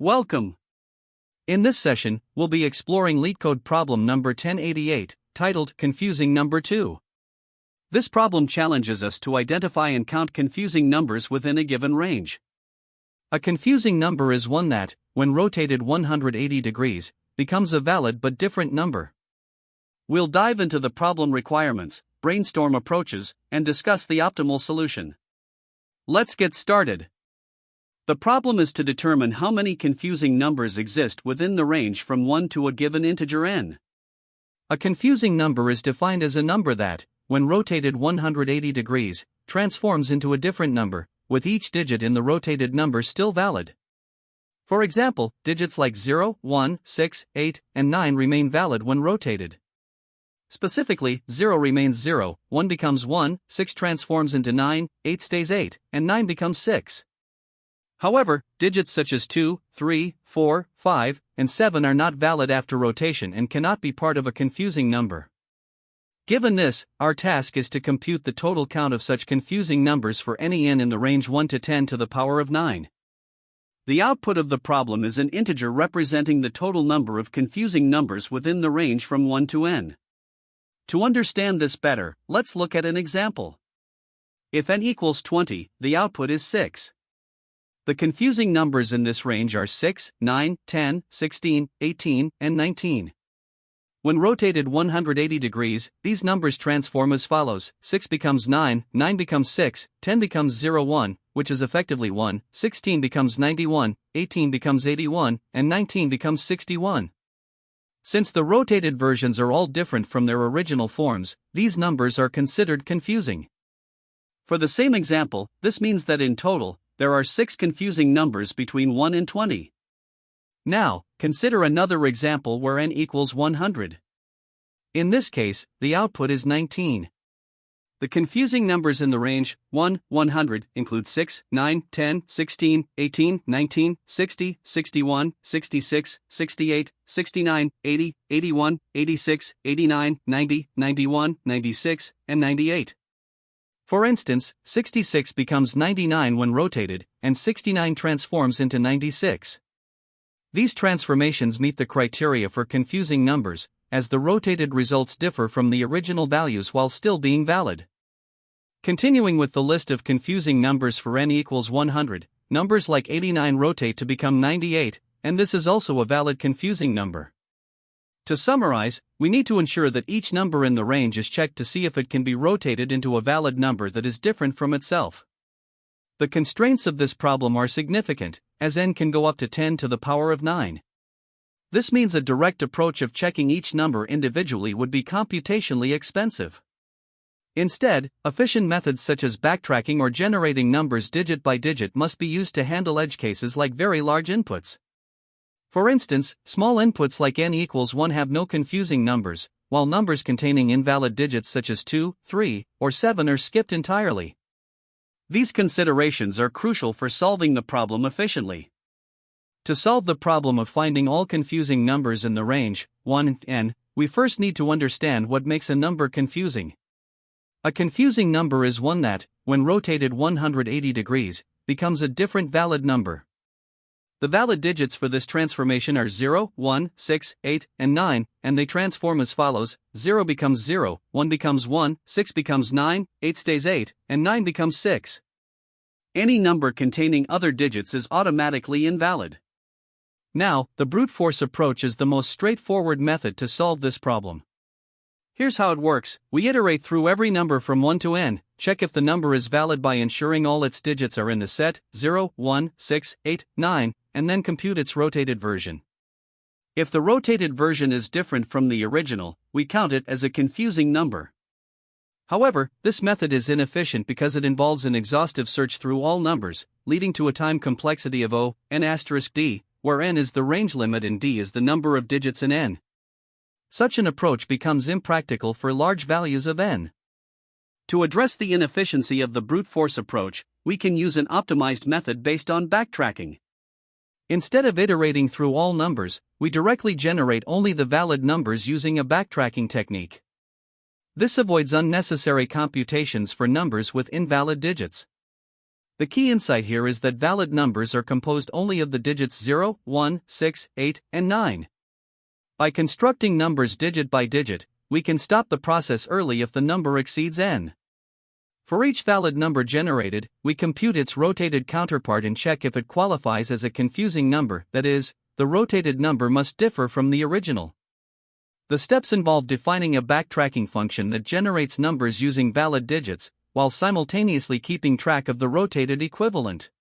Welcome! In this session, we'll be exploring LeetCode problem number 1088, titled Confusing Number 2. This problem challenges us to identify and count confusing numbers within a given range. A confusing number is one that, when rotated 180 degrees, becomes a valid but different number. We'll dive into the problem requirements, brainstorm approaches, and discuss the optimal solution. Let's get started. The problem is to determine how many confusing numbers exist within the range from 1 to a given integer n. A confusing number is defined as a number that, when rotated 180 degrees, transforms into a different number, with each digit in the rotated number still valid. For example, digits like 0, 1, 6, 8, and 9 remain valid when rotated. Specifically, 0 remains 0, 1 becomes 1, 6 transforms into 9, 8 stays 8, and 9 becomes 6. However, digits such as 2, 3, 4, 5, and 7 are not valid after rotation and cannot be part of a confusing number. Given this, our task is to compute the total count of such confusing numbers for any n in the range 1 to 10 to the power of 9. The output of the problem is an integer representing the total number of confusing numbers within the range from 1 to n. To understand this better, let's look at an example. If n equals 20, the output is 6. The confusing numbers in this range are 6, 9, 10, 16, 18, and 19. When rotated 180 degrees, these numbers transform as follows: 6 becomes 9, 9 becomes 6, 10 becomes 0, 1, which is effectively 1, 16 becomes 91, 18 becomes 81, and 19 becomes 61. Since the rotated versions are all different from their original forms, these numbers are considered confusing. For the same example, this means that in total, there are 6 confusing numbers between 1 and 20. Now, consider another example where n equals 100. In this case, the output is 19. The confusing numbers in the range 100 include 6, 9, 10, 16, 18, 19, 60, 61, 66, 68, 69, 80, 81, 86, 89, 90, 91, 96, and 98. For instance, 66 becomes 99 when rotated, and 69 transforms into 96. These transformations meet the criteria for confusing numbers, as the rotated results differ from the original values while still being valid. Continuing with the list of confusing numbers for n equals 100, numbers like 89 rotate to become 98, and this is also a valid confusing number. To summarize, we need to ensure that each number in the range is checked to see if it can be rotated into a valid number that is different from itself. The constraints of this problem are significant, as n can go up to 10 to the power of 9. This means a direct approach of checking each number individually would be computationally expensive. Instead, efficient methods such as backtracking or generating numbers digit by digit must be used to handle edge cases like very large inputs. For instance, small inputs like n equals 1 have no confusing numbers, while numbers containing invalid digits such as 2, 3, or 7 are skipped entirely. These considerations are crucial for solving the problem efficiently. To solve the problem of finding all confusing numbers in the range 1 to n, we first need to understand what makes a number confusing. A confusing number is one that, when rotated 180 degrees, becomes a different valid number. The valid digits for this transformation are 0, 1, 6, 8, and 9, and they transform as follows: 0 becomes 0, 1 becomes 1, 6 becomes 9, 8 stays 8, and 9 becomes 6. Any number containing other digits is automatically invalid. Now, the brute force approach is the most straightforward method to solve this problem. Here's how it works: we iterate through every number from 1 to n, check if the number is valid by ensuring all its digits are in the set 0, 1, 6, 8, 9, and then compute its rotated version. If the rotated version is different from the original, we count it as a confusing number. However, this method is inefficient because it involves an exhaustive search through all numbers, leading to a time complexity of n*d, where n is the range limit and d is the number of digits in n. Such an approach becomes impractical for large values of n. To address the inefficiency of the brute force approach, we can use an optimized method based on backtracking. Instead of iterating through all numbers, we directly generate only the valid numbers using a backtracking technique. This avoids unnecessary computations for numbers with invalid digits. The key insight here is that valid numbers are composed only of the digits 0, 1, 6, 8, and 9. By constructing numbers digit by digit, we can stop the process early if the number exceeds n. For each valid number generated, we compute its rotated counterpart and check if it qualifies as a confusing number, that is, the rotated number must differ from the original. The steps involve defining a backtracking function that generates numbers using valid digits, while simultaneously keeping track of the rotated equivalent.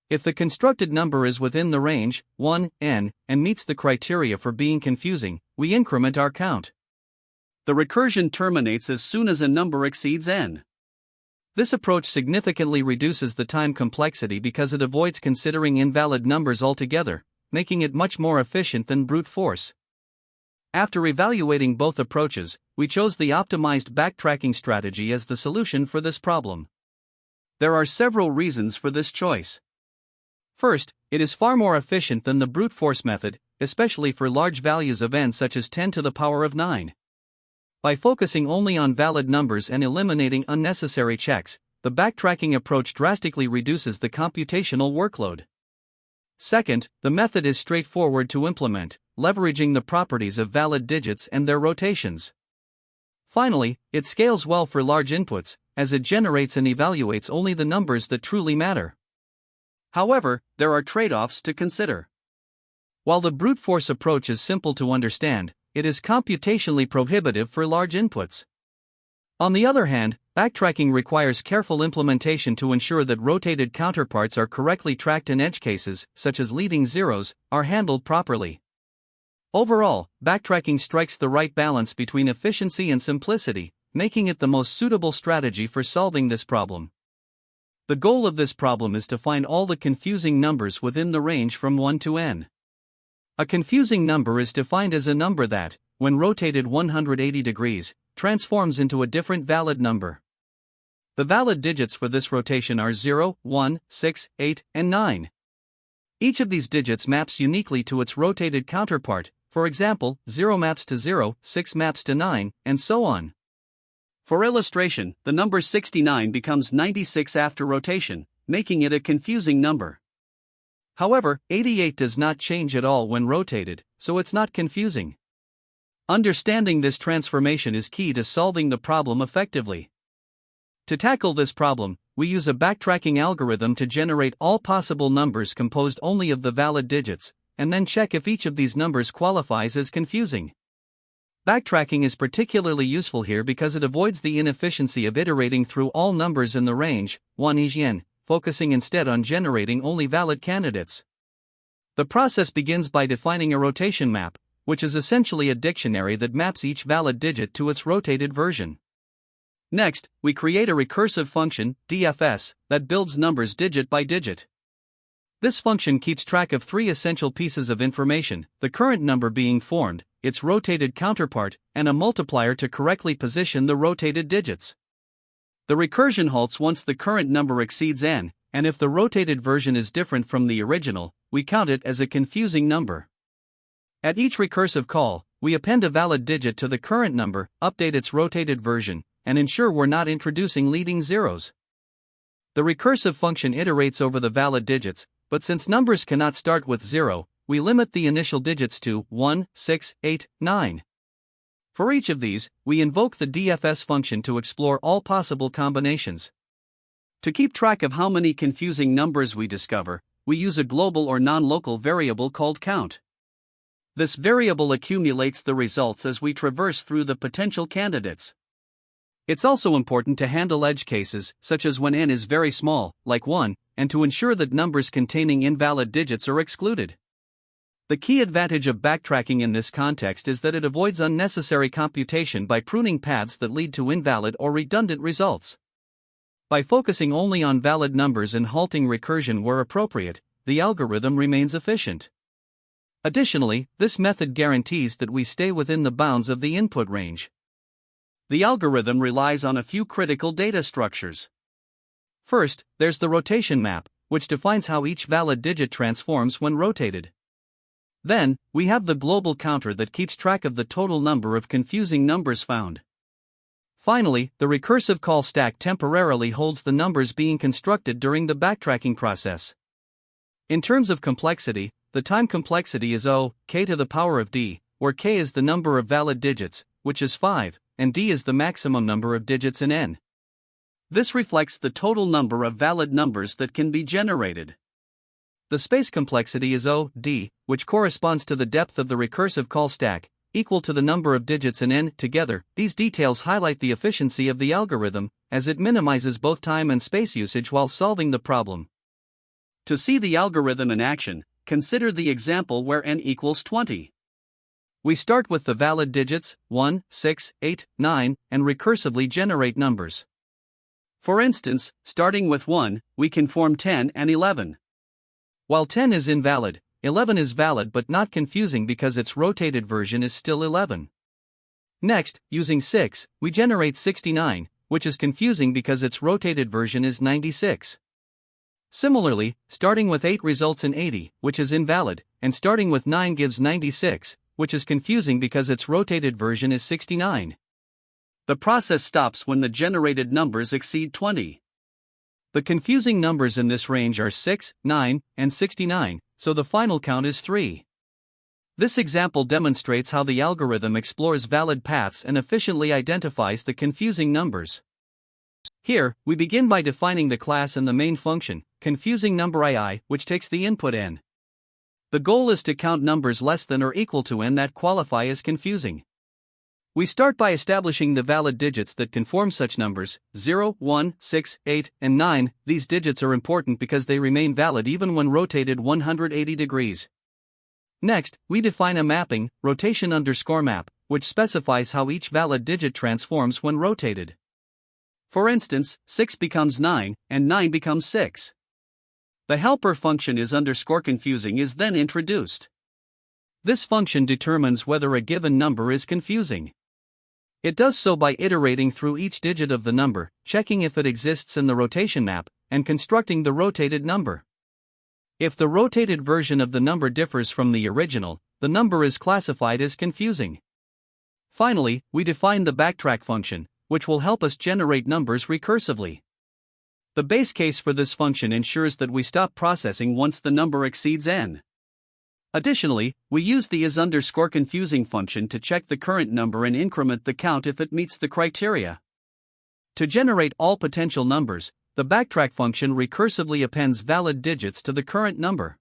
If the constructed number is within the range, 1, n, and meets the criteria for being confusing, we increment our count. The recursion terminates as soon as a number exceeds n. This approach significantly reduces the time complexity because it avoids considering invalid numbers altogether, making it much more efficient than brute force. After evaluating both approaches, we chose the optimized backtracking strategy as the solution for this problem. There are several reasons for this choice. First, it is far more efficient than the brute force method, especially for large values of n such as 10 to the power of 9. By focusing only on valid numbers and eliminating unnecessary checks, the backtracking approach drastically reduces the computational workload. Second, the method is straightforward to implement, leveraging the properties of valid digits and their rotations. Finally, it scales well for large inputs, as it generates and evaluates only the numbers that truly matter. However, there are trade-offs to consider. While the brute force approach is simple to understand, it is computationally prohibitive for large inputs. On the other hand, backtracking requires careful implementation to ensure that rotated counterparts are correctly tracked and edge cases, such as leading zeros, are handled properly. Overall, backtracking strikes the right balance between efficiency and simplicity, making it the most suitable strategy for solving this problem. The goal of this problem is to find all the confusing numbers within the range from 1 to n. A confusing number is defined as a number that, when rotated 180 degrees, transforms into a different valid number. The valid digits for this rotation are 0, 1, 6, 8, and 9. Each of these digits maps uniquely to its rotated counterpart, for example, 0 maps to 0, 6 maps to 9, and so on. For illustration, the number 69 becomes 96 after rotation, making it a confusing number. However, 88 does not change at all when rotated, so it's not confusing. Understanding this transformation is key to solving the problem effectively. To tackle this problem, we use a backtracking algorithm to generate all possible numbers composed only of the valid digits, and then check if each of these numbers qualifies as confusing. Backtracking is particularly useful here because it avoids the inefficiency of iterating through all numbers in the range, 1 is n, focusing instead on generating only valid candidates. The process begins by defining a rotation map, which is essentially a dictionary that maps each valid digit to its rotated version. Next, we create a recursive function, DFS, that builds numbers digit by digit. This function keeps track of three essential pieces of information: the current number being formed, its rotated counterpart, and a multiplier to correctly position the rotated digits. The recursion halts once the current number exceeds n, and if the rotated version is different from the original, we count it as a confusing number. At each recursive call, we append a valid digit to the current number, update its rotated version, and ensure we're not introducing leading zeros. The recursive function iterates over the valid digits, but since numbers cannot start with 0, we limit the initial digits to 1, 6, 8, 9. For each of these, we invoke the DFS function to explore all possible combinations. To keep track of how many confusing numbers we discover, we use a global or non-local variable called count. This variable accumulates the results as we traverse through the potential candidates. It's also important to handle edge cases, such as when n is very small, like 1, and to ensure that numbers containing invalid digits are excluded. The key advantage of backtracking in this context is that it avoids unnecessary computation by pruning paths that lead to invalid or redundant results. By focusing only on valid numbers and halting recursion where appropriate, the algorithm remains efficient. Additionally, this method guarantees that we stay within the bounds of the input range. The algorithm relies on a few critical data structures. First, there's the rotation map, which defines how each valid digit transforms when rotated. Then, we have the global counter that keeps track of the total number of confusing numbers found. Finally, the recursive call stack temporarily holds the numbers being constructed during the backtracking process. In terms of complexity, the time complexity is O, k to the power of d, where k is the number of valid digits, which is 5, and d is the maximum number of digits in n. This reflects the total number of valid numbers that can be generated. The space complexity is O, d, which corresponds to the depth of the recursive call stack, equal to the number of digits in n. Together, these details highlight the efficiency of the algorithm, as it minimizes both time and space usage while solving the problem. To see the algorithm in action, consider the example where n equals 20. We start with the valid digits 1, 6, 8, 9, and recursively generate numbers. For instance, starting with 1, we can form 10 and 11. While 10 is invalid, 11 is valid but not confusing because its rotated version is still 11. Next, using 6, we generate 69, which is confusing because its rotated version is 96. Similarly, starting with 8 results in 80, which is invalid, and starting with 9 gives 96, which is confusing because its rotated version is 69. The process stops when the generated numbers exceed 20. The confusing numbers in this range are 6, 9, and 69, so the final count is 3. This example demonstrates how the algorithm explores valid paths and efficiently identifies the confusing numbers. Here, we begin by defining the class and the main function, confusing number ii, which takes the input n. The goal is to count numbers less than or equal to n that qualify as confusing. We start by establishing the valid digits that can form such numbers, 0, 1, 6, 8, and 9. These digits are important because they remain valid even when rotated 180 degrees. Next, we define a mapping, rotation_map, which specifies how each valid digit transforms when rotated. For instance, 6 becomes 9, and 9 becomes 6. The helper function is_confusing is then introduced. This function determines whether a given number is confusing. It does so by iterating through each digit of the number, checking if it exists in the rotation map, and constructing the rotated number. If the rotated version of the number differs from the original, the number is classified as confusing. Finally, we define the backtrack function, which will help us generate numbers recursively. The base case for this function ensures that we stop processing once the number exceeds n. Additionally, we use the is_confusing function to check the current number and increment the count if it meets the criteria. To generate all potential numbers, the backtrack function recursively appends valid digits to the current number.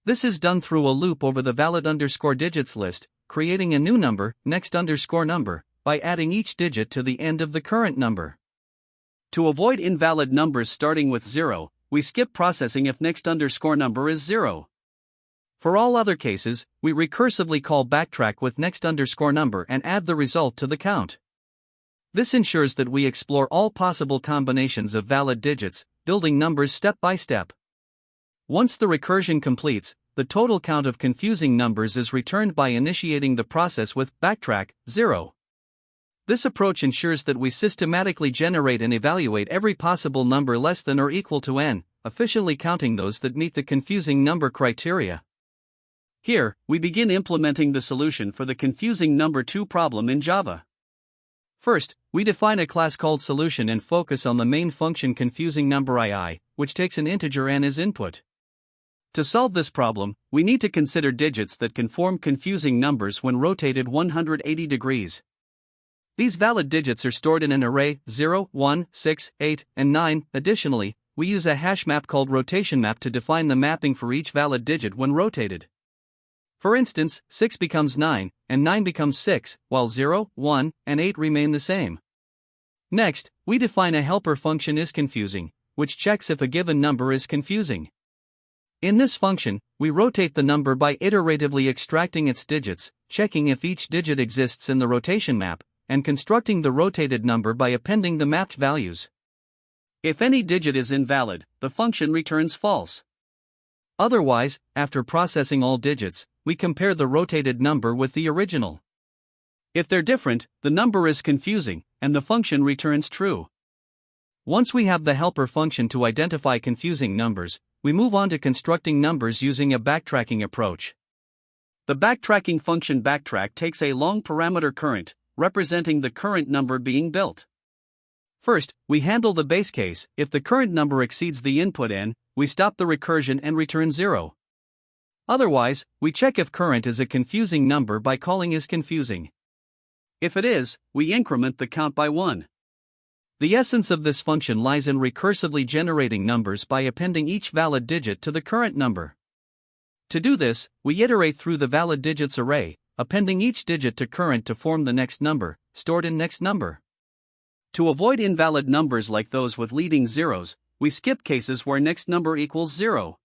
This is done through a loop over the valid_digits list, creating a new number, next_number, by adding each digit to the end of the current number. To avoid invalid numbers starting with 0, we skip processing if next_number is 0. For all other cases, we recursively call backtrack with next_number and add the result to the count. This ensures that we explore all possible combinations of valid digits, building numbers step by step. Once the recursion completes, the total count of confusing numbers is returned by initiating the process with backtrack 0. This approach ensures that we systematically generate and evaluate every possible number less than or equal to n, efficiently counting those that meet the confusing number criteria. Here, we begin implementing the solution for the confusing number 2 problem in Java. First, we define a class called solution and focus on the main function confusing number ii, which takes an integer n as input. To solve this problem, we need to consider digits that can form confusing numbers when rotated 180 degrees. These valid digits are stored in an array 0, 1, 6, 8, and 9. Additionally, we use a hash map called rotation map to define the mapping for each valid digit when rotated. For instance, 6 becomes 9, and 9 becomes 6, while 0, 1, and 8 remain the same. Next, we define a helper function isConfusing, which checks if a given number is confusing. In this function, we rotate the number by iteratively extracting its digits, checking if each digit exists in the rotation map, and constructing the rotated number by appending the mapped values. If any digit is invalid, the function returns false. Otherwise, after processing all digits, we compare the rotated number with the original. If they're different, the number is confusing, and the function returns true. Once we have the helper function to identify confusing numbers, we move on to constructing numbers using a backtracking approach. The backtracking function backtrack takes a long parameter current, representing the current number being built. First, we handle the base case. If the current number exceeds the input n, we stop the recursion and return 0. Otherwise, we check if current is a confusing number by calling isConfusing. If it is, we increment the count by 1. The essence of this function lies in recursively generating numbers by appending each valid digit to the current number. To do this, we iterate through the valid digits array, appending each digit to current to form the next number, stored in next number. To avoid invalid numbers like those with leading zeros, we skip cases where next number equals 0.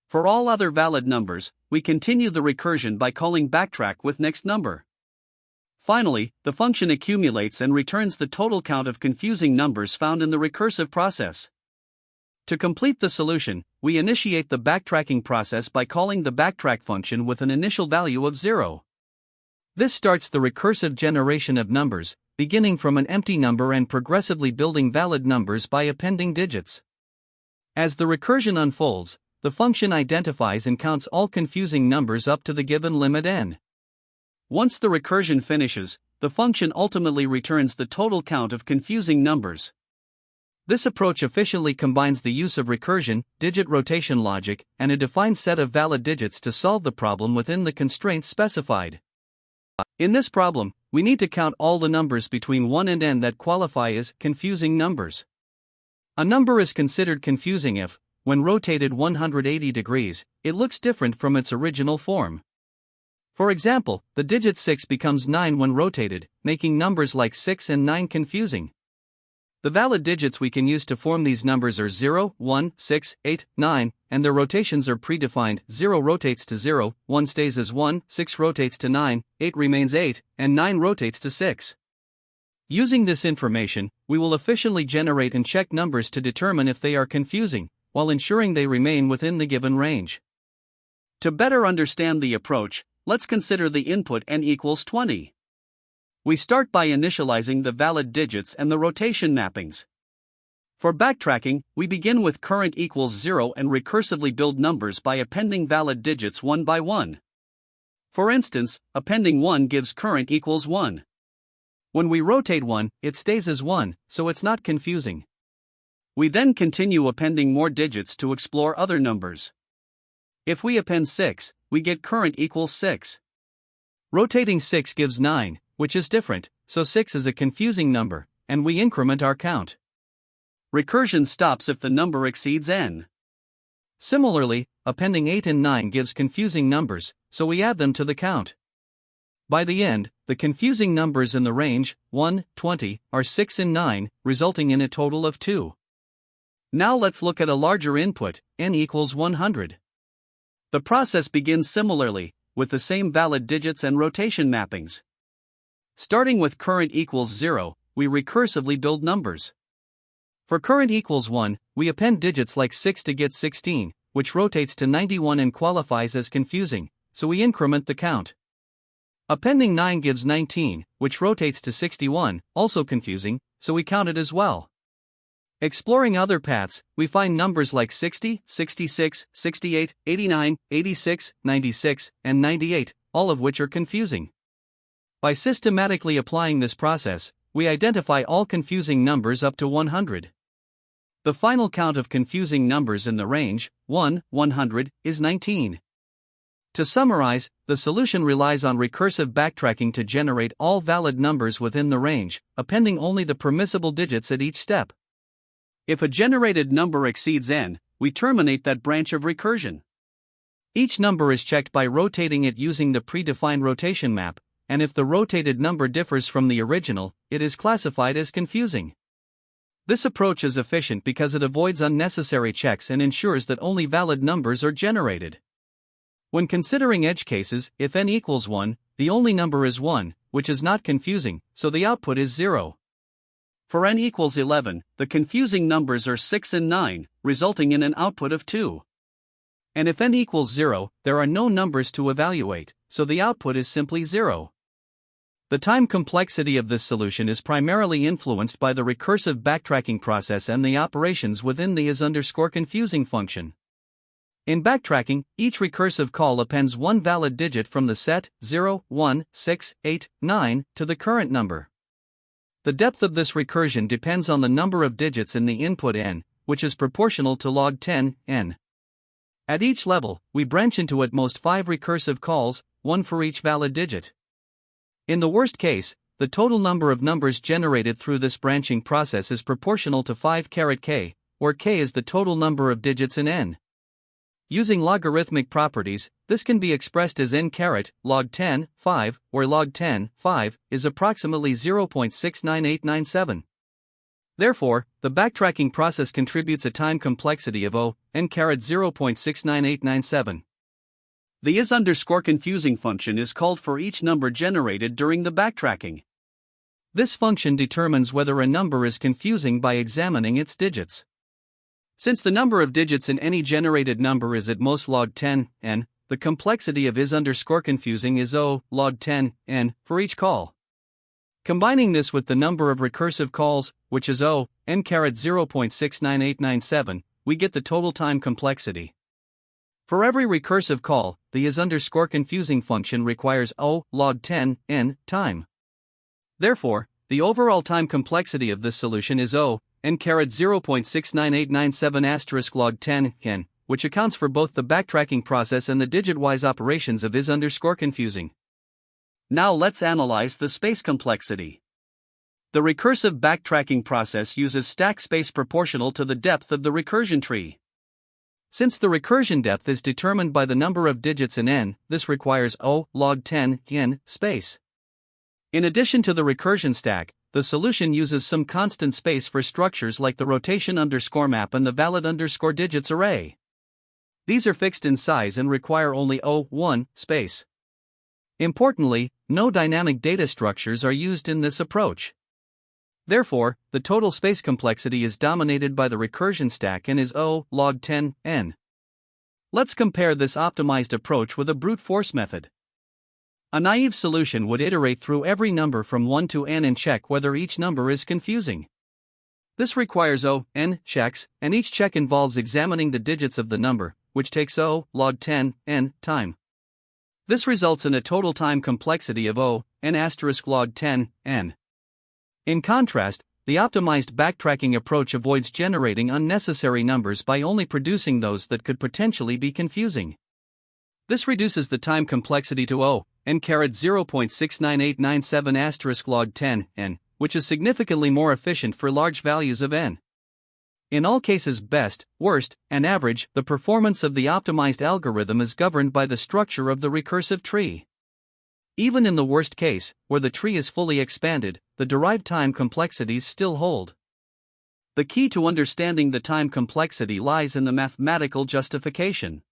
For all other valid numbers, we continue the recursion by calling backtrack with next number. Finally, the function accumulates and returns the total count of confusing numbers found in the recursive process. To complete the solution, we initiate the backtracking process by calling the backtrack function with an initial value of 0. This starts the recursive generation of numbers, beginning from an empty number and progressively building valid numbers by appending digits. As the recursion unfolds, the function identifies and counts all confusing numbers up to the given limit n. Once the recursion finishes, the function ultimately returns the total count of confusing numbers. This approach efficiently combines the use of recursion, digit rotation logic, and a defined set of valid digits to solve the problem within the constraints specified. In this problem, we need to count all the numbers between 1 and n that qualify as confusing numbers. A number is considered confusing if, when rotated 180 degrees, it looks different from its original form. For example, the digit 6 becomes 9 when rotated, making numbers like 6 and 9 confusing. The valid digits we can use to form these numbers are 0, 1, 6, 8, 9, and their rotations are predefined. 0 rotates to 0, 1 stays as 1, 6 rotates to 9, 8 remains 8, and 9 rotates to 6. Using this information, we will efficiently generate and check numbers to determine if they are confusing, while ensuring they remain within the given range. To better understand the approach, let's consider the input n equals 20. We start by initializing the valid digits and the rotation mappings. For backtracking, we begin with current equals 0 and recursively build numbers by appending valid digits one by one. For instance, appending 1 gives current equals 1. When we rotate 1, it stays as 1, so it's not confusing. We then continue appending more digits to explore other numbers. If we append 6, we get current equals 6. Rotating 6 gives 9, which is different, so 6 is a confusing number, and we increment our count. Recursion stops if the number exceeds n. Similarly, appending 8 and 9 gives confusing numbers, so we add them to the count. By the end, the confusing numbers in the range 1, 20 are 6 and 9, resulting in a total of 2. Now let's look at a larger input, n equals 100. The process begins similarly, with the same valid digits and rotation mappings. Starting with current equals 0, we recursively build numbers. For current equals 1, we append digits like 6 to get 16, which rotates to 91 and qualifies as confusing, so we increment the count. Appending 9 gives 19, which rotates to 61, also confusing, so we count it as well. Exploring other paths, we find numbers like 60, 66, 68, 89, 86, 96, and 98, all of which are confusing. By systematically applying this process, we identify all confusing numbers up to 100. The final count of confusing numbers in the range 100 is 19. To summarize, the solution relies on recursive backtracking to generate all valid numbers within the range, appending only the permissible digits at each step. If a generated number exceeds n, we terminate that branch of recursion. Each number is checked by rotating it using the predefined rotation map, and if the rotated number differs from the original, it is classified as confusing. This approach is efficient because it avoids unnecessary checks and ensures that only valid numbers are generated. When considering edge cases, if n equals 1, the only number is 1, which is not confusing, so the output is 0. For n equals 11, the confusing numbers are 6 and 9, resulting in an output of 2. And if n equals 0, there are no numbers to evaluate, so the output is simply 0. The time complexity of this solution is primarily influenced by the recursive backtracking process and the operations within the is_confusing function. In backtracking, each recursive call appends one valid digit from the set 0, 1, 6, 8, 9 to the current number. The depth of this recursion depends on the number of digits in the input n, which is proportional to log 10 n. At each level, we branch into at most 5 recursive calls, one for each valid digit. In the worst case, the total number of numbers generated through this branching process is proportional to 5k, where k is the total number of digits in n. Using logarithmic properties, this can be expressed as n log 10, 5, where log 10, 5, is approximately 0.69897. Therefore, the backtracking process contributes a time complexity of n 0.69897. The is_confusing function is called for each number generated during the backtracking. This function determines whether a number is confusing by examining its digits. Since the number of digits in any generated number is at most log 10 n, the complexity of is_confusing is log 10 n for each call. Combining this with the number of recursive calls, which is n 0.69897, we get the total time complexity. For every recursive call, the is_confusing function requires log 10 n time. Therefore, the overall time complexity of this solution is n 0.69897 log 10 n, which accounts for both the backtracking process and the digit-wise operations of is_confusing. Now let's analyze the space complexity. The recursive backtracking process uses stack space proportional to the depth of the recursion tree. Since the recursion depth is determined by the number of digits in n, this requires log 10 n space. In addition to the recursion stack, the solution uses some constant space for structures like the rotation_map and the valid_digits array. These are fixed in size and require only 1 space. Importantly, no dynamic data structures are used in this approach. Therefore, the total space complexity is dominated by the recursion stack and is log 10 n. Let's compare this optimized approach with a brute force method. A naive solution would iterate through every number from 1 to n and check whether each number is confusing. This requires n checks, and each check involves examining the digits of the number, which takes log 10 n time. This results in a total time complexity of n log 10 n. In contrast, the optimized backtracking approach avoids generating unnecessary numbers by only producing those that could potentially be confusing. This reduces the time complexity to n 0.69897 log 10 n, which is significantly more efficient for large values of n. In all cases best, worst, and average, the performance of the optimized algorithm is governed by the structure of the recursive tree. Even in the worst case, where the tree is fully expanded, the derived time complexities still hold. The key to understanding the time complexity lies in the mathematical justification.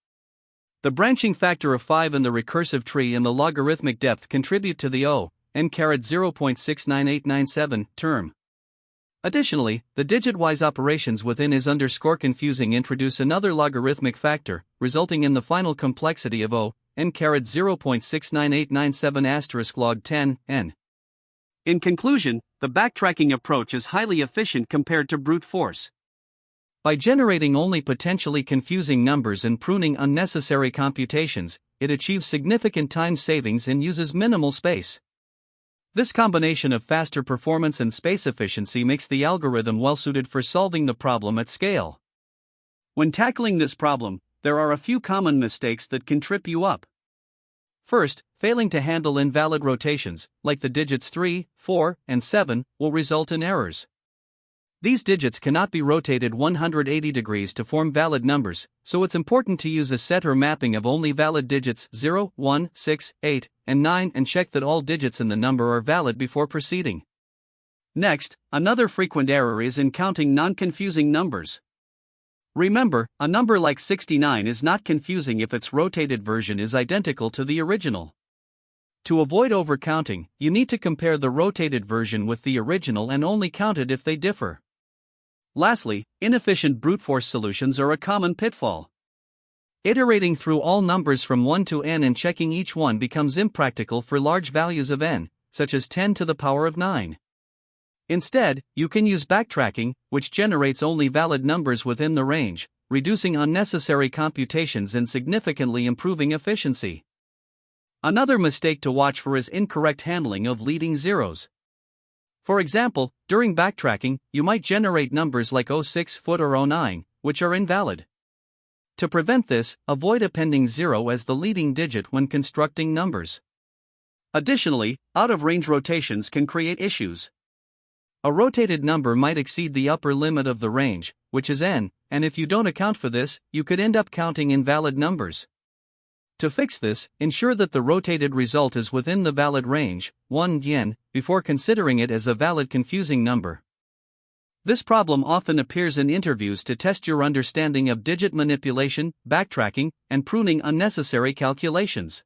The branching factor of 5 in the recursive tree and the logarithmic depth contribute to the n 0.69897 term. Additionally, the digit-wise operations within is_confusing introduce another logarithmic factor, resulting in the final complexity of n 0.69897 log 10 n. In conclusion, the backtracking approach is highly efficient compared to brute force. By generating only potentially confusing numbers and pruning unnecessary computations, it achieves significant time savings and uses minimal space. This combination of faster performance and space efficiency makes the algorithm well-suited for solving the problem at scale. When tackling this problem, there are a few common mistakes that can trip you up. First, failing to handle invalid rotations, like the digits 3, 4, and 7, will result in errors. These digits cannot be rotated 180 degrees to form valid numbers, so it's important to use a set or mapping of only valid digits 0, 1, 6, 8, and 9 and check that all digits in the number are valid before proceeding. Next, another frequent error is in counting non-confusing numbers. Remember, a number like 69 is not confusing if its rotated version is identical to the original. To avoid overcounting, you need to compare the rotated version with the original and only count it if they differ. Lastly, inefficient brute force solutions are a common pitfall. Iterating through all numbers from 1 to n and checking each one becomes impractical for large values of n, such as 10 to the power of 9. Instead, you can use backtracking, which generates only valid numbers within the range, reducing unnecessary computations and significantly improving efficiency. Another mistake to watch for is incorrect handling of leading zeros. For example, during backtracking, you might generate numbers like 06 foot or 09, which are invalid. To prevent this, avoid appending 0 as the leading digit when constructing numbers. Additionally, out-of-range rotations can create issues. A rotated number might exceed the upper limit of the range, which is n, and if you don't account for this, you could end up counting invalid numbers. To fix this, ensure that the rotated result is within the valid range, 1 yen, before considering it as a valid confusing number. This problem often appears in interviews to test your understanding of digit manipulation, backtracking, and pruning unnecessary calculations.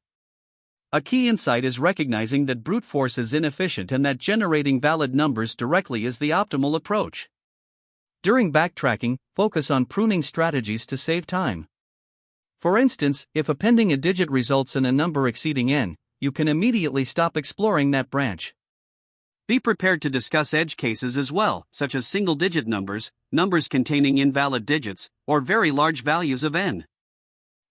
A key insight is recognizing that brute force is inefficient and that generating valid numbers directly is the optimal approach. During backtracking, focus on pruning strategies to save time. For instance, if appending a digit results in a number exceeding n, you can immediately stop exploring that branch. Be prepared to discuss edge cases as well, such as single-digit numbers, numbers containing invalid digits, or very large values of n.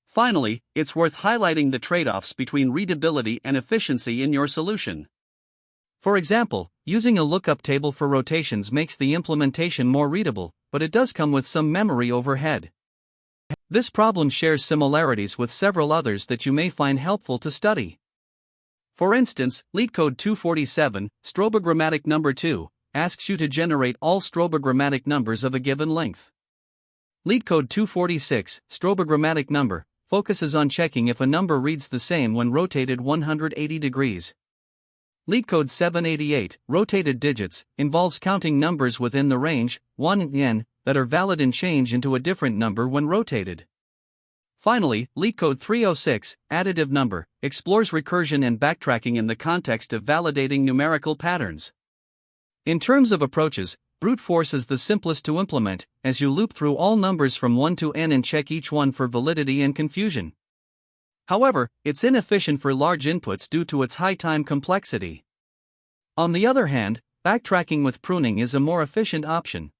Finally, it's worth highlighting the trade-offs between readability and efficiency in your solution. For example, using a lookup table for rotations makes the implementation more readable, but it does come with some memory overhead. This problem shares similarities with several others that you may find helpful to study. For instance, LeetCode 247, strobogrammatic number 2, asks you to generate all strobogrammatic numbers of a given length. LeetCode 246, strobogrammatic number, focuses on checking if a number reads the same when rotated 180 degrees. LeetCode 788, rotated digits, involves counting numbers within the range, 1 yen, that are valid and change into a different number when rotated. Finally, LeetCode 306, additive number, explores recursion and backtracking in the context of validating numerical patterns. In terms of approaches, brute force is the simplest to implement, as you loop through all numbers from 1 to n and check each one for validity and confusion. However, it's inefficient for large inputs due to its high time complexity. On the other hand, backtracking with pruning is a more efficient option.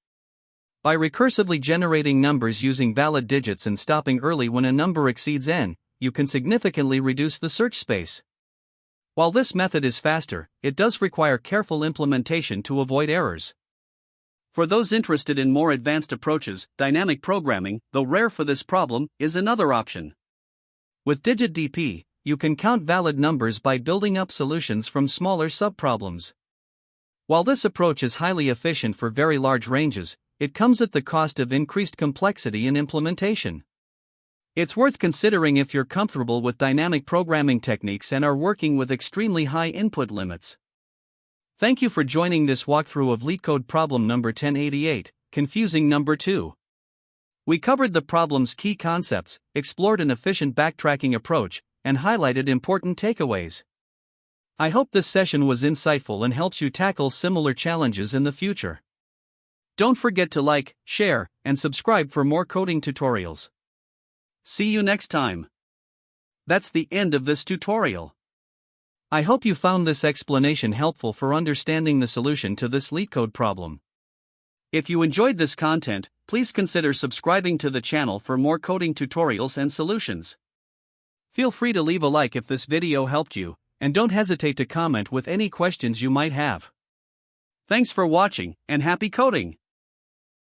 By recursively generating numbers using valid digits and stopping early when a number exceeds n, you can significantly reduce the search space. While this method is faster, it does require careful implementation to avoid errors. For those interested in more advanced approaches, dynamic programming, though rare for this problem, is another option. With DigitDP, you can count valid numbers by building up solutions from smaller subproblems. While this approach is highly efficient for very large ranges, it comes at the cost of increased complexity in implementation. It's worth considering if you're comfortable with dynamic programming techniques and are working with extremely high input limits. Thank you for joining this walkthrough of LeetCode problem number 1088, confusing number 2. We covered the problem's key concepts, explored an efficient backtracking approach, and highlighted important takeaways. I hope this session was insightful and helps you tackle similar challenges in the future. Don't forget to like, share, and subscribe for more coding tutorials. See you next time. That's the end of this tutorial. I hope you found this explanation helpful for understanding the solution to this LeetCode problem. If you enjoyed this content, please consider subscribing to the channel for more coding tutorials and solutions. Feel free to leave a like if this video helped you, and don't hesitate to comment with any questions you might have. Thanks for watching, and happy coding!